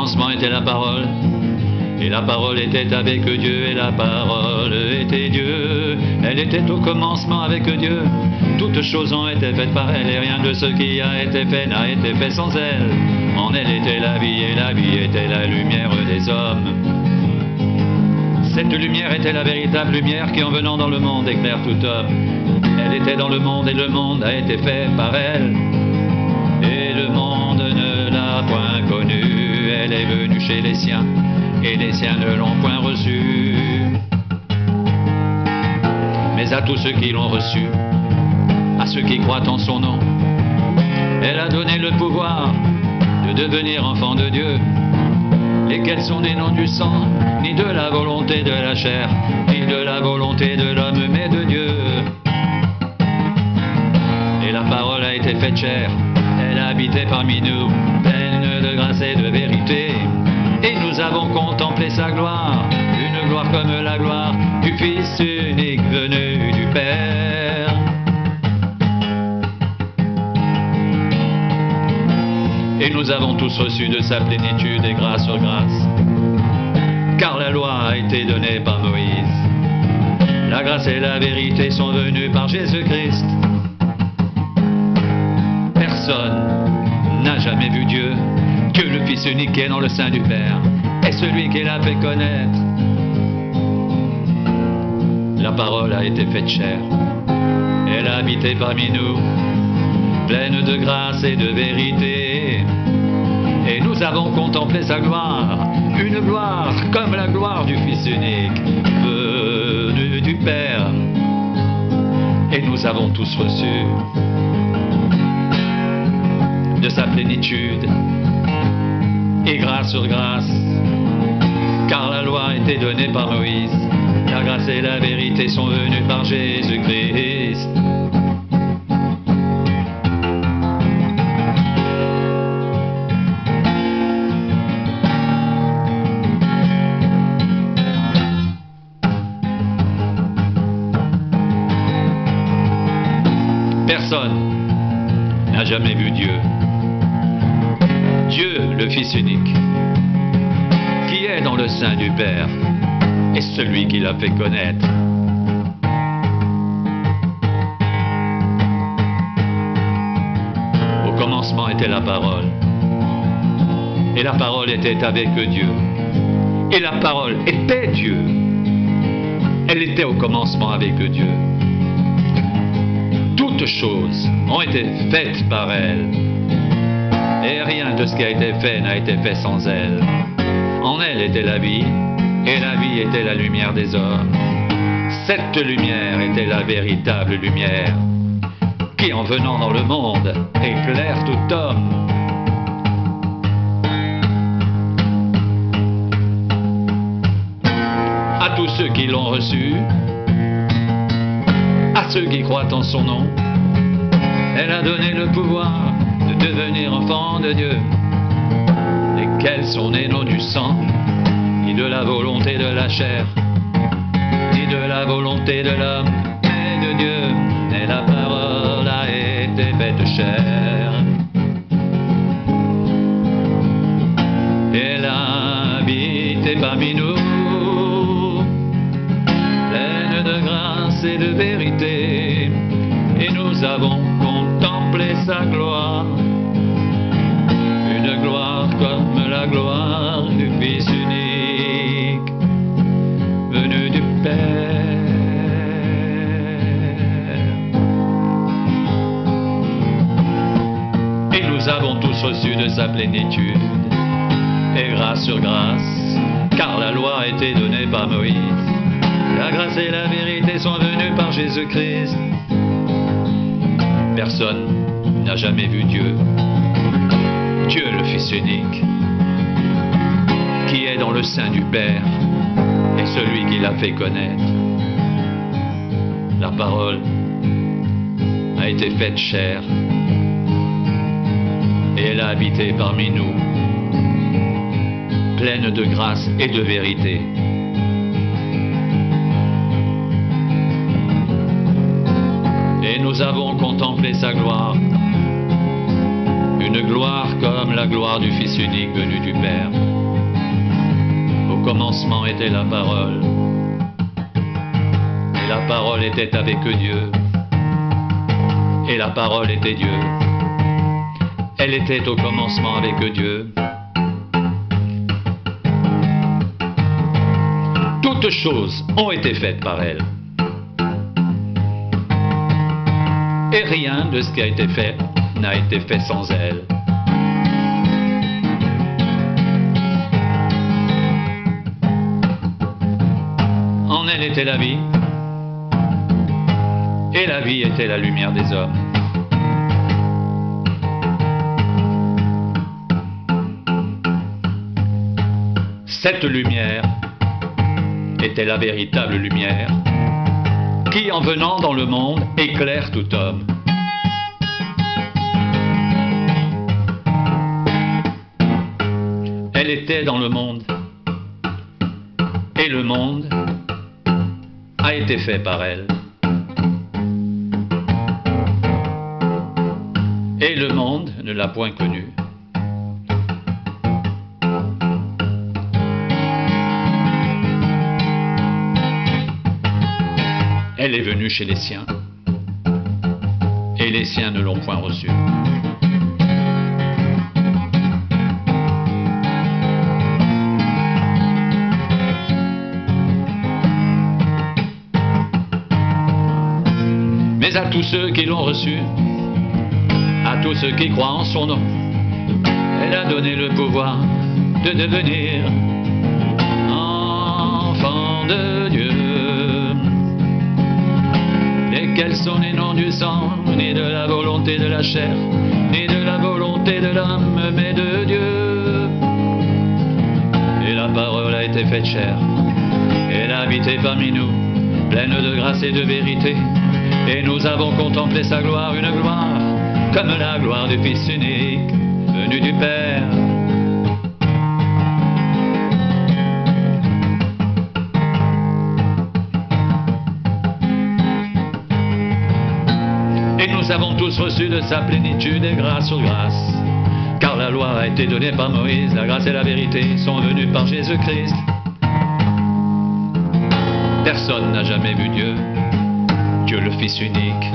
commencement était la parole, et la parole était avec Dieu, et la parole était Dieu. Elle était au commencement avec Dieu. Toutes choses ont été faites par elle, et rien de ce qui a été fait n'a été fait sans elle. En elle était la vie, et la vie était la lumière des hommes. Cette lumière était la véritable lumière qui, en venant dans le monde, éclaire tout homme. Elle était dans le monde, et le monde a été fait par elle. Et le monde ne l'a point connue. Elle est venue chez les siens, et les siens ne l'ont point reçue. Mais à tous ceux qui l'ont reçue, à ceux qui croient en son nom, elle a donné le pouvoir de devenir enfants de Dieu, lesquels sont nés non du sang, ni de la volonté de la chair, ni de la volonté de l'homme, mais de Dieu. Et la parole a été faite chair, elle a habité parmi nous, pleine de grâce et de vérité. Et nous avons contemplé sa gloire, une gloire comme la gloire du Fils unique venu du Père. Et nous avons tous reçu de sa plénitude et grâce sur grâce, car la loi a été donnée par Moïse. La grâce et la vérité sont venues par Jésus-Christ. Personne n'a jamais vu Dieu, que le Fils unique qui est dans le sein du Père est celui qui l'a fait connaître. La parole a été faite chair, elle a habité parmi nous, pleine de grâce et de vérité. Et nous avons contemplé sa gloire, une gloire comme la gloire du Fils unique, venu du Père. Et nous avons tous reçu de sa plénitude et grâce sur grâce, car la loi a été donnée par Moïse, la grâce et la vérité sont venues par Jésus-Christ. Personne n'a jamais vu Dieu. Dieu, le Fils unique, qui est dans le sein du Père, est celui qui l'a fait connaître. Au commencement était la parole, et la parole était avec Dieu, et la parole était Dieu. Elle était au commencement avec Dieu. Toutes choses ont été faites par elle, et rien de ce qui a été fait n'a été fait sans elle. En elle était la vie, et la vie était la lumière des hommes. Cette lumière était la véritable lumière, qui en venant dans le monde éclaire tout homme. À tous ceux qui l'ont reçu, à ceux qui croient en son nom, elle a donné le pouvoir de devenir enfants de Dieu, lesquels sont nés non du sang, ni de la volonté de la chair, ni de la volonté de l'homme, mais de Dieu. Et la parole a été faite chair, elle a habité parmi nous, pleine de grâce et de vérité. Et nous avons contemplé sa gloire, une gloire comme la gloire du Fils unique venu du Père. Et nous avons tous reçu de sa plénitude et grâce sur grâce, car la loi a été donnée par Moïse. La grâce et la vérité sont venues par Jésus-Christ. Personne n'a jamais vu Dieu. Dieu, le Fils unique, qui est dans le sein du Père, est celui qui l'a fait connaître. La parole a été faite chair, et elle a habité parmi nous, pleine de grâce et de vérité. Et nous avons contemplé sa gloire, une gloire comme la gloire du Fils unique venu du Père. commencement était la parole, et la parole était avec Dieu, et la parole était Dieu. Elle était au commencement avec Dieu. Toutes choses ont été faites par elle. Et rien de ce qui a été fait n'a été fait sans elle. En elle était la vie, et la vie était la lumière des hommes. Cette lumière était la véritable lumière qui, en venant dans le monde, éclaire tout homme. Elle était dans le monde, et le monde a été fait par elle. Et le monde ne l'a point connue. Elle est venue chez les siens, et les siens ne l'ont point reçue. Mais à tous ceux qui l'ont reçue, à tous ceux qui croient en son nom, elle a donné le pouvoir de devenir enfants de Dieu. Lesquels sont nés non du sang, ni de la volonté de la chair, ni de la volonté de l'homme, mais de Dieu. Et la parole a été faite chair, elle a habité parmi nous, pleine de grâce et de vérité. Et nous avons contemplé sa gloire, une gloire comme la gloire du Fils unique, venu du Père. Et nous avons tous reçu de sa plénitude et grâce sur grâce. Car la loi a été donnée par Moïse, la grâce et la vérité sont venues par Jésus-Christ. Personne n'a jamais vu Dieu, Dieu le Fils unique,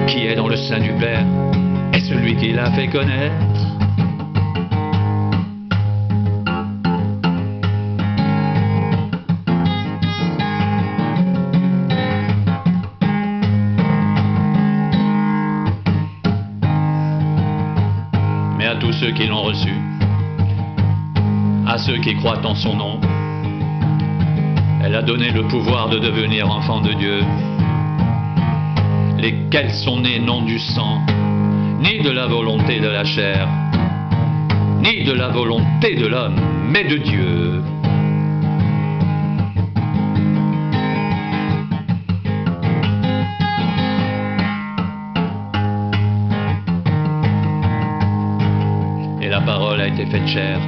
qui est dans le sein du Père, est celui qui l'a fait connaître. Mais à tous ceux qui l'ont reçu, à ceux qui croient en son nom, elle a donné le pouvoir de devenir enfants de Dieu, lesquels sont nés non du sang, ni de la volonté de la chair, ni de la volonté de l'homme, mais de Dieu. Et la parole a été faite chair,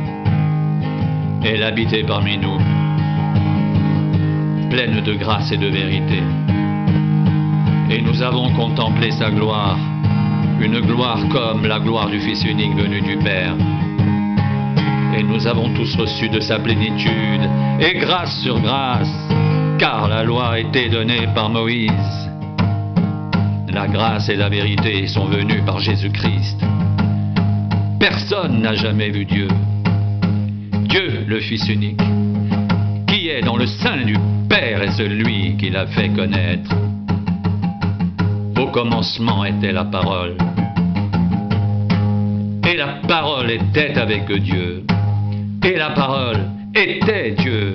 elle habitait parmi nous, pleine de grâce et de vérité. Et nous avons contemplé sa gloire, une gloire comme la gloire du Fils unique venu du Père. Et nous avons tous reçu de sa plénitude, et grâce sur grâce, car la loi a été donnée par Moïse. La grâce et la vérité sont venues par Jésus-Christ. Personne n'a jamais vu Dieu, Dieu le Fils unique, qui est dans le sein du Père est celui qui l'a fait connaître. Au commencement était la parole, et la parole était avec Dieu, et la parole était Dieu.